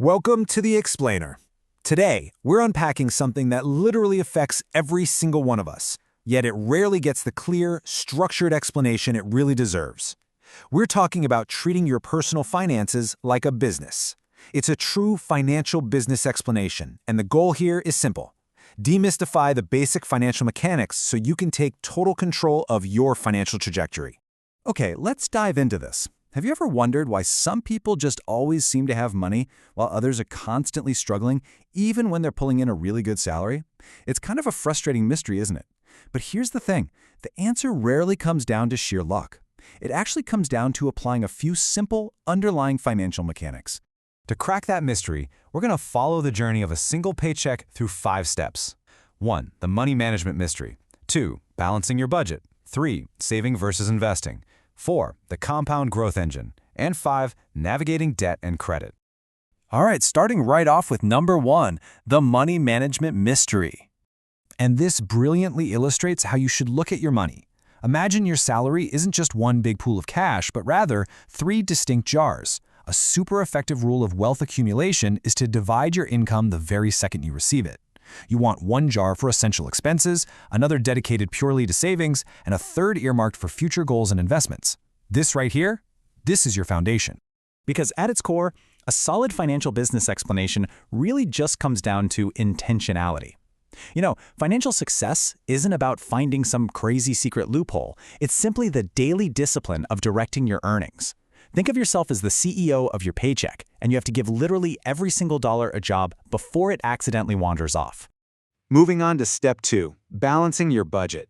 Welcome to The Explainer. Today, we're unpacking something that literally affects every single one of us, yet it rarely gets the clear, structured explanation it really deserves. We're talking about treating your personal finances like a business. It's a true financial business explanation, and the goal here is simple. Demystify the basic financial mechanics so you can take total control of your financial trajectory. Okay, let's dive into this. Have you ever wondered why some people just always seem to have money while others are constantly struggling, even when they're pulling in a really good salary? It's kind of a frustrating mystery, isn't it? But here's the thing. The answer rarely comes down to sheer luck. It actually comes down to applying a few simple, underlying financial mechanics. To crack that mystery, we're going to follow the journey of a single paycheck through 5 steps. 1. The money management mystery. 2. Balancing your budget. 3. Saving versus investing. 4. The compound growth engine. And 5. Navigating debt and credit. All right, starting right off with number 1, the money management mystery. And this brilliantly illustrates how you should look at your money. Imagine your salary isn't just one big pool of cash, but rather 3 distinct jars. A super effective rule of wealth accumulation is to divide your income the very second you receive it. You want one jar for essential expenses, another dedicated purely to savings, and a third earmarked for future goals and investments. This right here, this is your foundation. Because at its core, a solid financial business explanation really just comes down to intentionality. Financial success isn't about finding some crazy secret loophole. It's simply the daily discipline of directing your earnings. Think of yourself as the CEO of your paycheck, and you have to give literally every single dollar a job before it accidentally wanders off. Moving on to step 2, balancing your budget.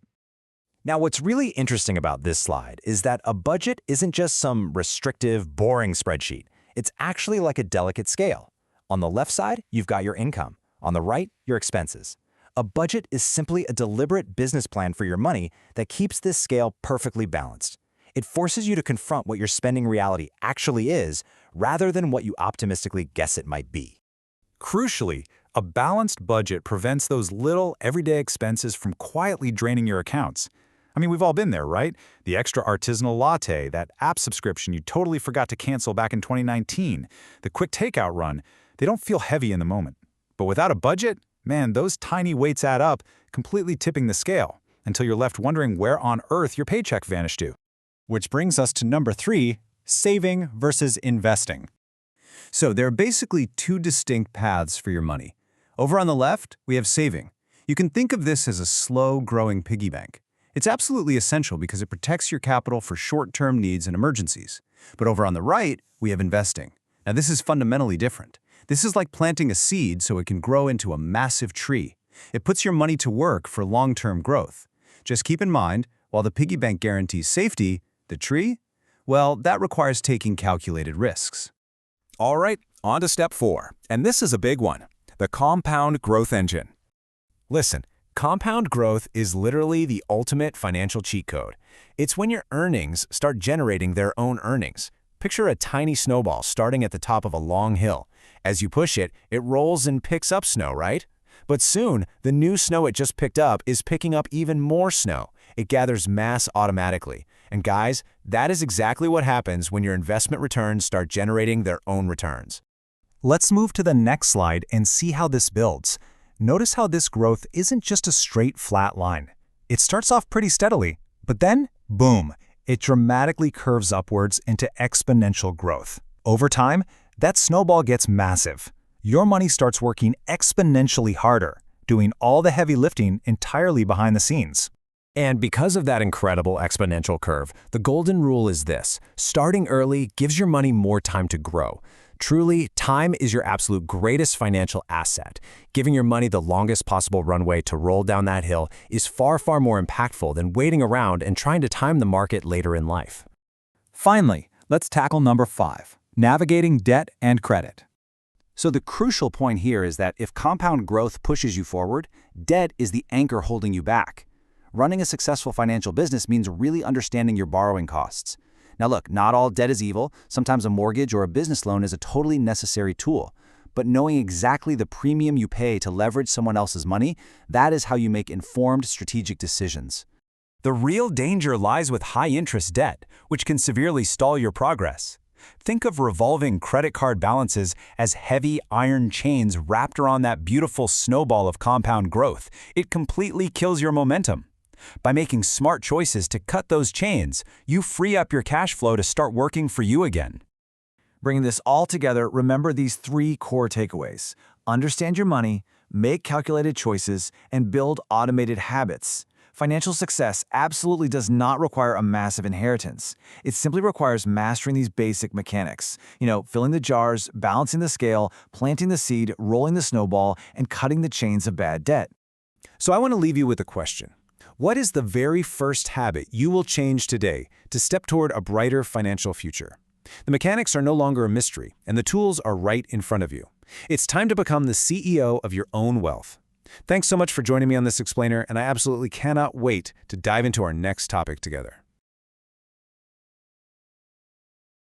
Now, what's really interesting about this slide is that a budget isn't just some restrictive, boring spreadsheet. It's actually like a delicate scale. On the left side, you've got your income. On the right, your expenses. A budget is simply a deliberate business plan for your money that keeps this scale perfectly balanced. It forces you to confront what your spending reality actually is, rather than what you optimistically guess it might be. Crucially, a balanced budget prevents those little everyday expenses from quietly draining your accounts. I mean, we've all been there, right? The extra artisanal latte, that app subscription you totally forgot to cancel back in 2019, the quick takeout run, they don't feel heavy in the moment. But without a budget, man, those tiny weights add up, completely tipping the scale, until you're left wondering where on earth your paycheck vanished to. Which brings us to number 3, saving versus investing. So there are basically 2 distinct paths for your money. Over on the left, we have saving. You can think of this as a slow-growing piggy bank. It's absolutely essential because it protects your capital for short-term needs and emergencies. But over on the right, we have investing. Now this is fundamentally different. This is like planting a seed so it can grow into a massive tree. It puts your money to work for long-term growth. Just keep in mind, while the piggy bank guarantees safety, the tree? Well, that requires taking calculated risks. All right, on to step 4, and this is a big one, the compound growth engine. Listen, compound growth is literally the ultimate financial cheat code. It's when your earnings start generating their own earnings. Picture a tiny snowball starting at the top of a long hill. As you push it, it rolls and picks up snow, right? But soon, the new snow it just picked up is picking up even more snow. It gathers mass automatically. And guys, that is exactly what happens when your investment returns start generating their own returns. Let's move to the next slide and see how this builds. Notice how this growth isn't just a straight flat line. It starts off pretty steadily, but then, boom, it dramatically curves upwards into exponential growth. Over time, that snowball gets massive. Your money starts working exponentially harder, doing all the heavy lifting entirely behind the scenes. And because of that incredible exponential curve, the golden rule is this: starting early gives your money more time to grow. Truly, time is your absolute greatest financial asset. Giving your money the longest possible runway to roll down that hill is far, far more impactful than waiting around and trying to time the market later in life. Finally, let's tackle number 5, navigating debt and credit. So the crucial point here is that if compound growth pushes you forward, debt is the anchor holding you back. Running a successful financial business means really understanding your borrowing costs. Now look, not all debt is evil. Sometimes a mortgage or a business loan is a totally necessary tool. But knowing exactly the premium you pay to leverage someone else's money, that is how you make informed strategic decisions. The real danger lies with high-interest debt, which can severely stall your progress. Think of revolving credit card balances as heavy iron chains wrapped around that beautiful snowball of compound growth. It completely kills your momentum. By making smart choices to cut those chains, you free up your cash flow to start working for you again. Bringing this all together, remember these 3 core takeaways. Understand your money, make calculated choices, and build automated habits. Financial success absolutely does not require a massive inheritance. It simply requires mastering these basic mechanics. Filling the jars, balancing the scale, planting the seed, rolling the snowball, and cutting the chains of bad debt. So I want to leave you with a question. What is the very first habit you will change today to step toward a brighter financial future? The mechanics are no longer a mystery, and the tools are right in front of you. It's time to become the CEO of your own wealth. Thanks so much for joining me on this explainer, and I absolutely cannot wait to dive into our next topic together.